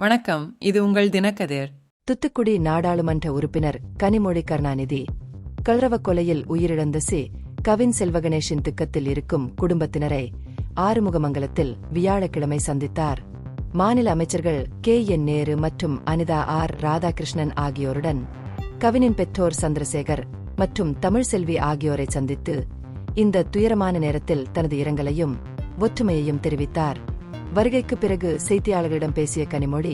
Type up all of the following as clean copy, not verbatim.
வணக்கம், இது உங்கள் தினக்கதிர். தூத்துக்குடி நாடாளுமன்ற உறுப்பினர் கனிமொழி கருணாநிதி கலரவ கொலையில் உயிரிழந்த கவின் செல்வகணேஷின் துக்கத்தில் இருக்கும் குடும்பத்தினரை ஆறுமுகமங்கலத்தில் வியாழக்கிழமை சந்தித்தார். மாநில அமைச்சர்கள் KN நேரு மற்றும் அனிதா ராதாகிருஷ்ணன் ஆகியோருடன் கவினின் பெற்றோர் சந்திரசேகர் மற்றும் தமிழ்செல்வி ஆகியோரை சந்தித்து இந்த துயரமான நேரத்தில் தனது இரங்கலையும் ஒற்றுமையையும் தெரிவித்தார். வருகைக்கு பிறகு செய்தியாளர்களிடம் பேசிய கனிமொழி,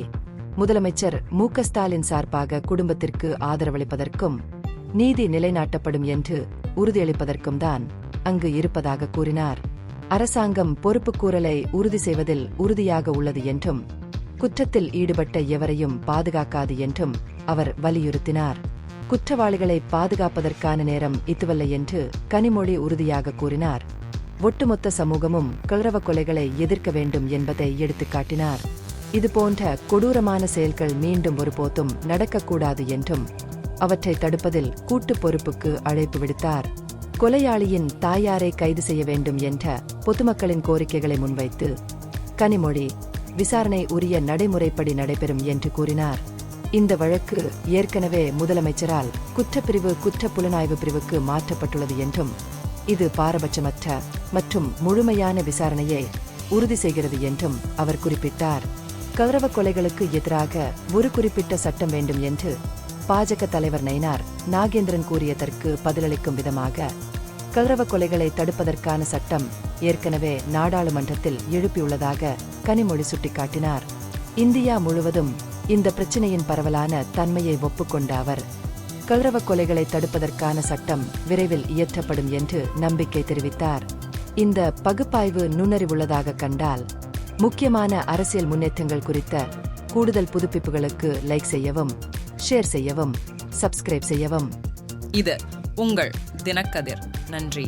முதலமைச்சர் MK ஸ்டாலின் சார்பாக குடும்பத்திற்கு ஆதரவளிப்பதற்கும் நீதி நிலைநாட்டப்படும் என்று உறுதியளிப்பதற்கும் தான் அங்கு இருப்பதாக கூறினார். அரசாங்கம் பொறுப்புக்கூறலை உறுதி செய்வதில் உறுதியாக உள்ளது என்றும் குற்றத்தில் ஈடுபட்ட எவரையும் பாதுகாக்காது என்றும் அவர் வலியுறுத்தினார். குற்றவாளிகளை பாதுகாப்பதற்கான நேரம் இதுவல்ல என்று கனிமொழி உறுதியாக கூறினார். ஒட்டுமொத்த சமூகமும் கலரவ கொலைகளை எதிர்க்க வேண்டும் என்பதை எடுத்துக்காட்டினார். இதுபோன்ற கொடூரமான செயல்கள் மீண்டும் ஒருபோதும் நடக்கக்கூடாது என்றும் அவற்றை தடுப்பதில் கூட்டு பொறுப்புக்கு அழைப்பு விடுத்தார். கொலையாளியின் தாயாரை கைது செய்ய வேண்டும் என்ற பொதுமக்களின் கோரிக்கைகளை முன்வைத்து கனிமொழி, விசாரணை உரிய நடைமுறைப்படி நடைபெறும் என்று கூறினார். இந்த வழக்கு ஏற்கனவே முதலமைச்சரால் குற்றப்பிரிவு குற்றப்புலனாய்வு பிரிவுக்கு மாற்றப்பட்டுள்ளது என்றும் இது பாரபட்சமற்ற மற்றும் முழுமையான விசாரணையை உறுதி செய்கிறது என்றும் அவர் குறிப்பிட்டார். கலரவ கொலைகளுக்கு எதிராக ஒரு குறிப்பிட்ட சட்டம் வேண்டும் என்று பாஜக தலைவர் நயினார் நாகேந்திரன் கூறியதற்கு பதிலளிக்கும் விதமாக, கலரவ கொலைகளை தடுப்பதற்கான சட்டம் ஏற்கனவே நாடாளுமன்றத்தில் எழுப்பியுள்ளதாக கனிமொழி சுட்டிக்காட்டினார். இந்தியா முழுவதும் இந்த பிரச்சினையின் பரவலான தன்மையை ஒப்புக்கொண்ட அவர், கலரவ கொலைகளை தடுப்பதற்கான சட்டம் விரைவில் இயற்றப்படும் என்று நம்பிக்கை தெரிவித்தார். இந்த பகுப்பாய்வு நுண்ணறிவுள்ளதாக கண்டால் முக்கியமான அரசியல் முன்னேற்றங்கள் குறித்த கூடுதல் புதுப்பிப்புகளுக்கு லைக் செய்யவும், ஷேர் செய்யவும், சப்ஸ்கிரைப் செய்யவும். இது உங்கள் தினக்கதிர். நன்றி.